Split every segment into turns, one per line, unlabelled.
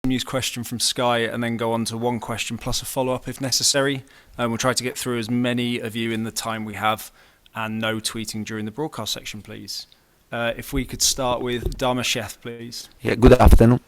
Use question from Sky and then go on to one question plus a follow-up if necessary. We'll try to get through as many of you in the time we have, and no tweeting during the broadcast section, please. If we could start with Dharma Sheth, please.
Yeah, good afternoon.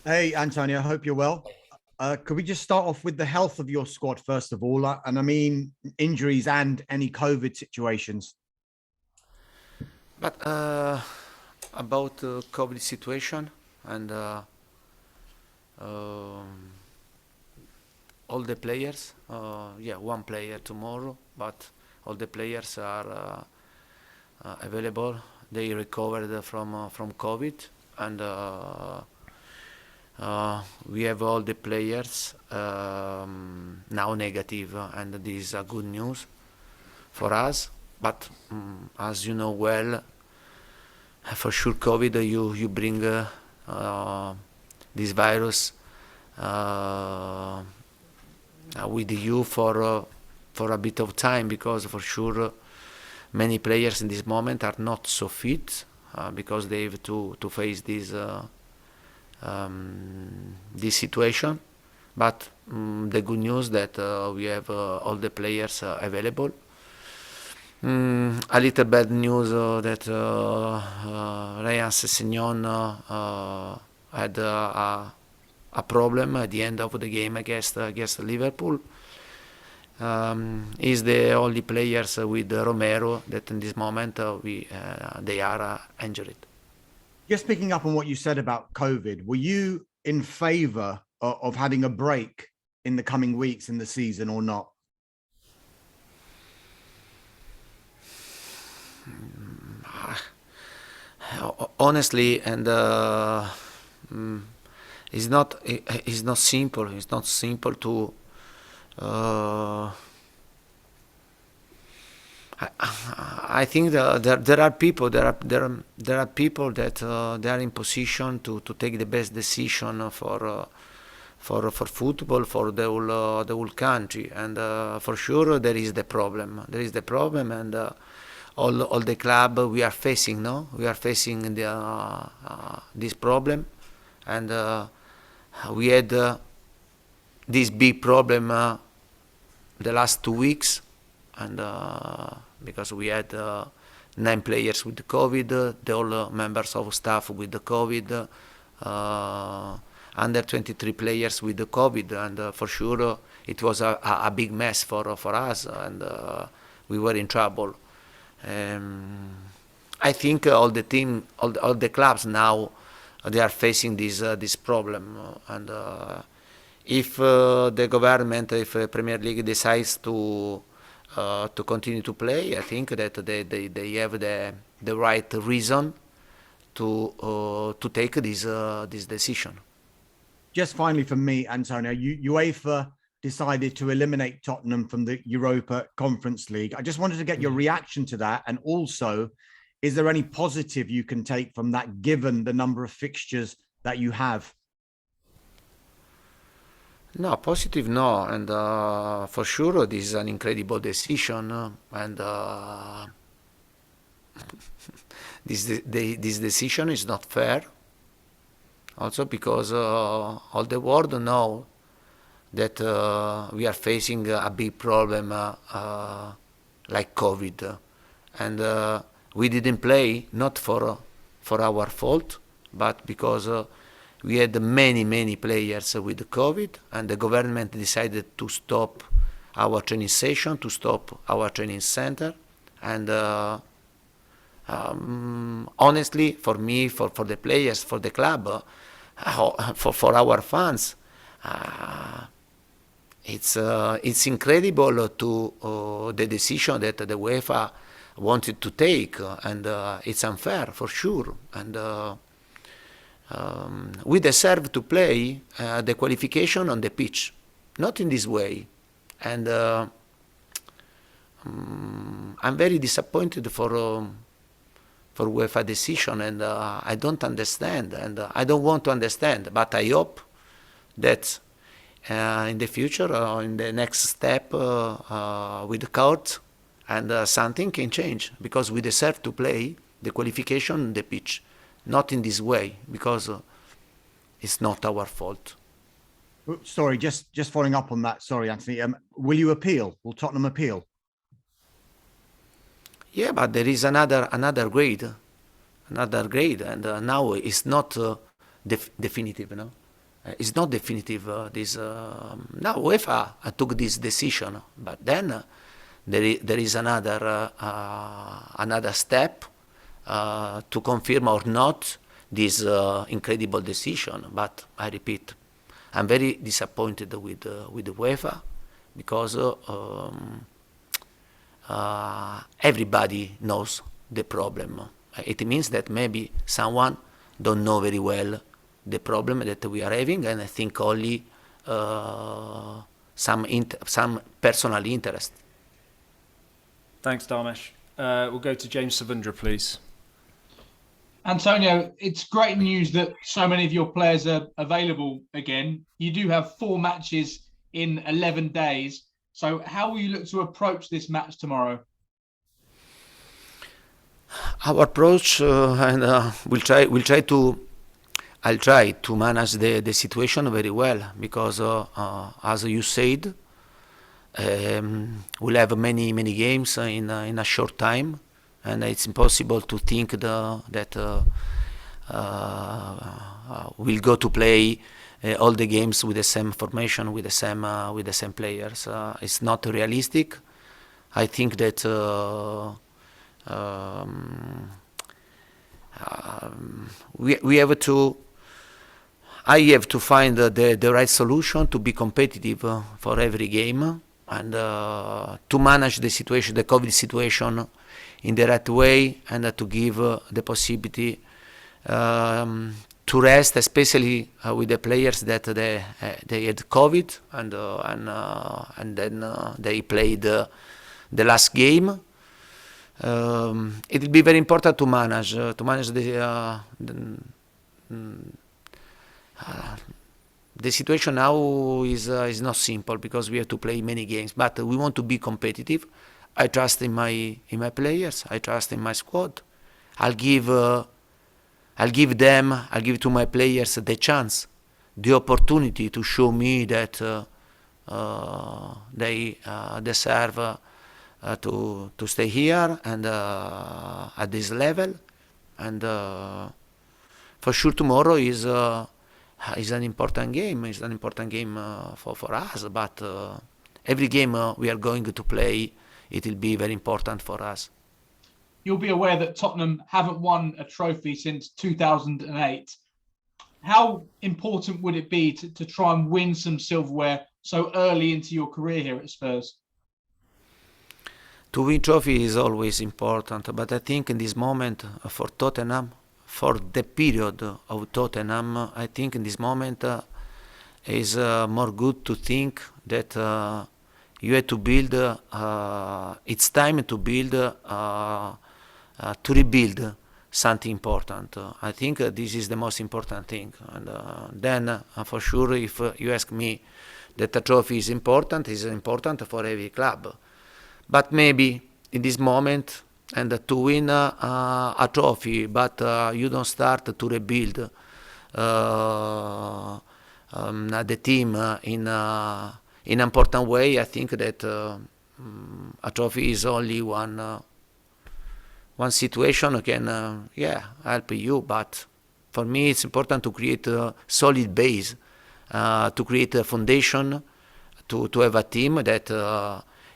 Hey, Antonio, I hope you're well. Could we just start off with the health of your squad, first of all? And I mean, injuries and any COVID situations.
But about the COVID situation and all the players, one player tomorrow, but all the players are available. They recovered from COVID, and we have all the players now negative, and this is a good news for us. But as you know well, for sure COVID you bring this virus with you for a bit of time, because for sure many players in this moment are not so fit because they have to face this situation. But the good news that we have all the players available. A little bad news that Ryan Sessegnon had a problem at the end of the game against Liverpool. Is the only players with Romero that in this moment they are injured.
Just picking up on what you said about COVID, were you in favor of having a break in the coming weeks in the season or not?
Honestly, and it's not simple. It's not simple to. I think there are people that they are in position to take the best decision for football, for the whole country, and for sure there is the problem. And all the club we are facing, we are facing this problem, and we had this big problem the last 2 weeks, and because we had 9 players with the COVID, the all members of staff with the COVID, under 23 players with the COVID, and for sure it was a big mess for us, and we were in trouble. I think all the team, all the clubs now, they are facing this problem, and if the government, if Premier League decides to continue to play, I think that they have the right reason to take this decision.
Just finally from me, Antonio, UEFA decided to eliminate Tottenham from the Europa Conference League. I just wanted to get your reaction to that. And also, is there any positive you can take from that, given the number of fixtures that you have?
No, positive no, and for sure this is an incredible decision, and this decision is not fair. Also because all the world know that we are facing a big problem like COVID, and we didn't play not for our fault, but because we had many players with COVID, and the government decided to stop our training session, to stop our training center, and honestly, for me, for the players, for the club, for our fans, it's incredible to the decision that the UEFA wanted to take, and it's unfair for sure. And we deserve to play the qualification on the pitch, not in this way. And I'm very disappointed for UEFA decision, and I don't understand, and I don't want to understand. But I hope that in the future, in the next step with the court, and something can change, because we deserve to play the qualification on the pitch, not in this way, because it's not our fault.
Sorry, just following up on that. Sorry, Anthony. Will you appeal? Will Tottenham appeal?
Yeah, but there is another grade, and now it's not definitive. No, it's not definitive. Now UEFA took this decision, but then there is another step to confirm or not this incredible decision. But I repeat, I'm very disappointed with UEFA because everybody knows the problem. It means that maybe someone don't know very well the problem that we are having, and I think only some personal interest.
Thanks, Dharmesh. We'll go to James Savundra, please.
Antonio, it's great news that so many of your players are available again. You do have 4 matches in 11 days. So how will you look to approach this match tomorrow?
Our approach, and I'll try to manage the situation very well because, as you said, we'll have many games in a short time, and it's impossible to think that we'll go to play all the games with the same formation, with the same players. It's not realistic. I think that we have to. I have to find the right solution to be competitive for every game and to manage the situation, the COVID situation, in the right way, and to give the possibility to rest, especially with the players that they had COVID and then they played the last game. It will be very important to manage the situation now is not simple because we have to play many games, but we want to be competitive. I trust in my players. I trust in my squad. I'll give to my players the chance, the opportunity to show me that they deserve to stay here and at this level. And for sure, tomorrow is an important game. It's an important game for us. But every game we are going to play, it will be very important for us.
You'll be aware that Tottenham haven't won a trophy since 2008. How important would it be to try and win some silverware so early into your career here at Spurs?
To win trophy is always important, but I think in this moment for Tottenham, for the period of Tottenham, I think in this moment is more good to think that you have to build, it's time to build, to rebuild something important. I think this is the most important thing. And then for sure, if you ask me that a trophy is important for every club. But maybe in this moment, and to win a trophy, but you don't start to rebuild the team in an important way, I think that a trophy is only one situation can help you. But for me, it's important to create a solid base, to create a foundation, to have a team that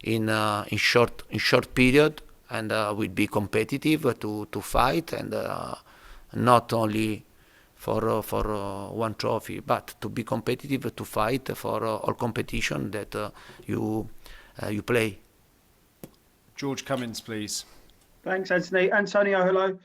in short period and will be competitive to fight, and not only for one trophy, but to be competitive, to fight for all competition that you play.
George Cummins, please.
Thanks, Anthony. Antonio, hello.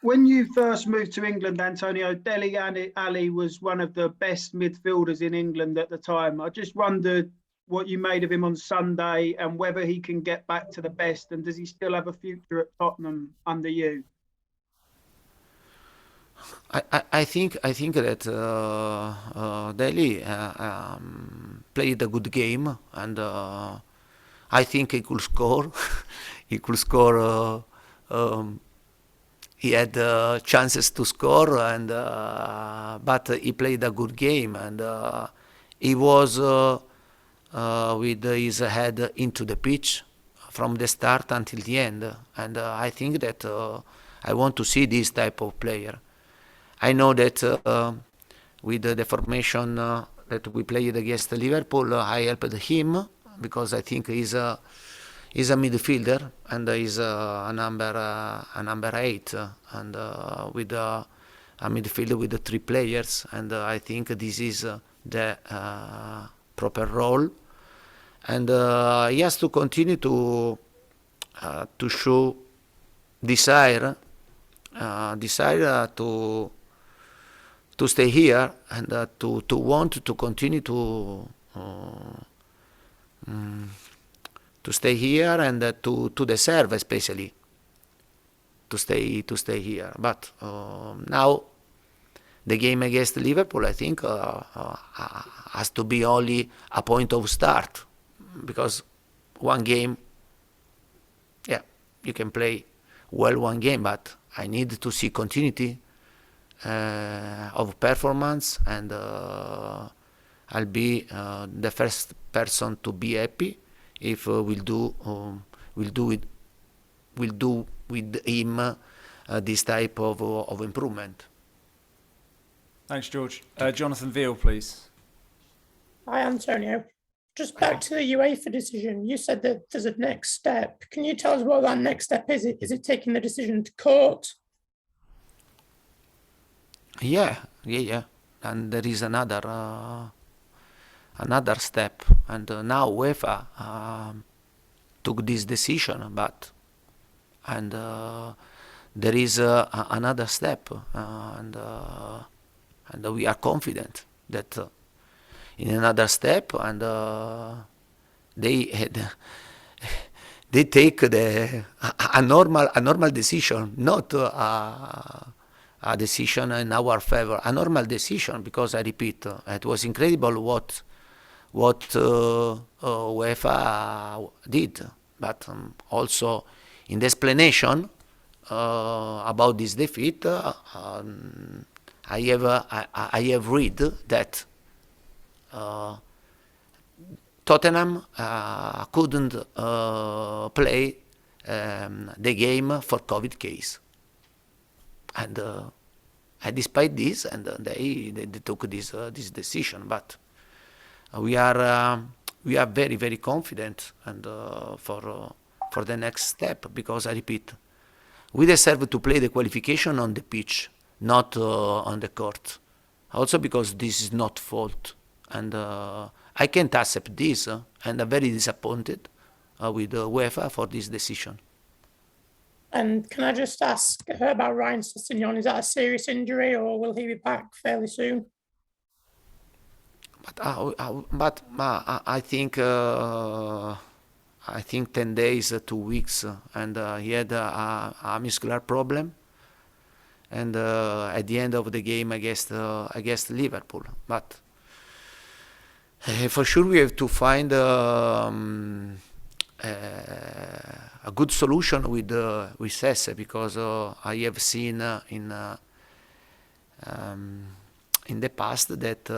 When you first moved to England, Antonio, Dele Alli was one of the best midfielders in England at the time. I just wondered what you made of him on Sunday and whether he can get back to the best, and does he still have a future at Tottenham under you?
I think that Dele played a good game, and I think he could score. He could score he had chances to score, and but he played a good game, and he was with his head into the pitch from the start until the end. And I think that I want to see this type of player. I know that with the formation that we played against Liverpool, I helped him because I think he's a midfielder, and he's a number 8, and with a midfield with the 3 players, and I think this is the proper role, and he has to continue to show desire to stay here, and to want to continue to stay here, and to deserve especially to stay here. But now the game against Liverpool, I think, has to be only a point of start, because one game, yeah, you can play well one game, but I need to see continuity of performance, and I'll be the first person to be happy if we'll do with him this type of improvement.
Thanks, George. Jonathan Veal, please.
Hi, Antonio. Just back to the UEFA decision. You said that there's a next step. Can you tell us what that next step is? Is it taking the decision to court?
Yeah. And there is another step. And now UEFA took this decision, and there is another step, and we are confident that in another step, and they take a normal decision, not a decision in our favor, a normal decision, because I repeat, it was incredible what UEFA did, but also in the explanation about this defeat, I have read that Tottenham couldn't play the game for COVID case, and despite this, and they took this decision. But we are very, very confident, and for the next step, because I repeat, we deserve to play the qualification on the pitch, not on the court. Also because this is not fault, and I can't accept this, and I'm very disappointed with UEFA for this decision.
And can I just ask about Ryan Sessegnon? Is that a serious injury, or will he be back fairly soon?
But I think 10 days, 2 weeks, and he had a muscular problem, and at the end of the game against Liverpool. But for sure we have to find a good solution with Sesse, because I have seen in the past that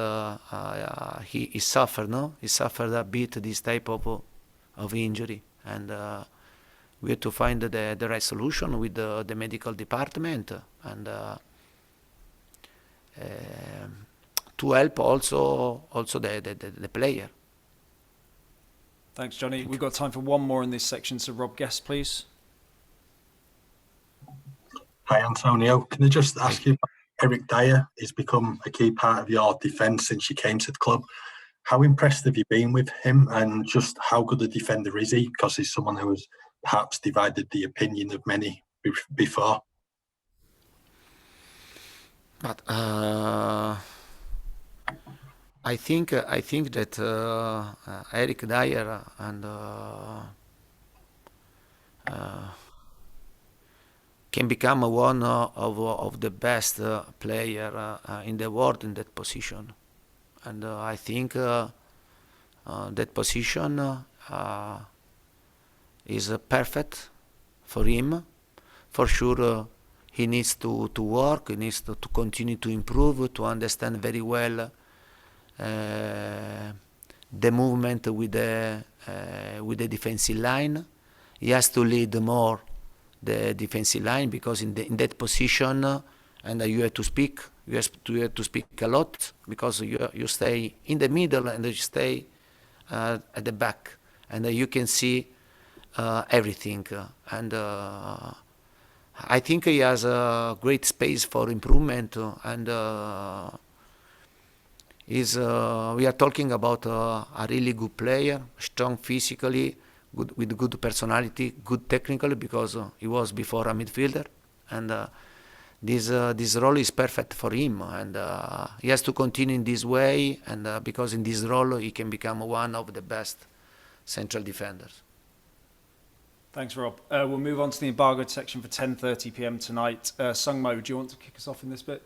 he suffered a bit this type of injury, and we have to find the right solution with the medical department, and to help also the player.
Thanks, Johnny. We've got time for one more in this section, so Rob Guest, please.
Hi, Antonio. Can I just ask you, Eric Dier has become a key part of your defence since you came to the club. How impressed have you been with him, and just how good a defender is he? Because he's someone who has perhaps divided the opinion of many before.
But I think that Eric Dier and can become one of the best player in the world in that position, and I think that position is perfect for him. For sure, he needs to work, he needs to continue to improve, to understand very well the movement with the defensive line. He has to lead more the defensive line, because in that position, and you have to speak. You have to speak a lot, because you stay in the middle and you stay at the back, and you can see everything. And I think he has a great space for improvement, and we are talking about a really good player, strong physically, with good personality, good technically, because he was before a midfielder, and this role is perfect for him, and he has to continue in this way, and because in this role he can become one of the best central defenders.
Thanks, Rob. We'll move on to the embargoed section for 10:30 p.m. tonight. Sungmo, do you want to kick us off in this bit?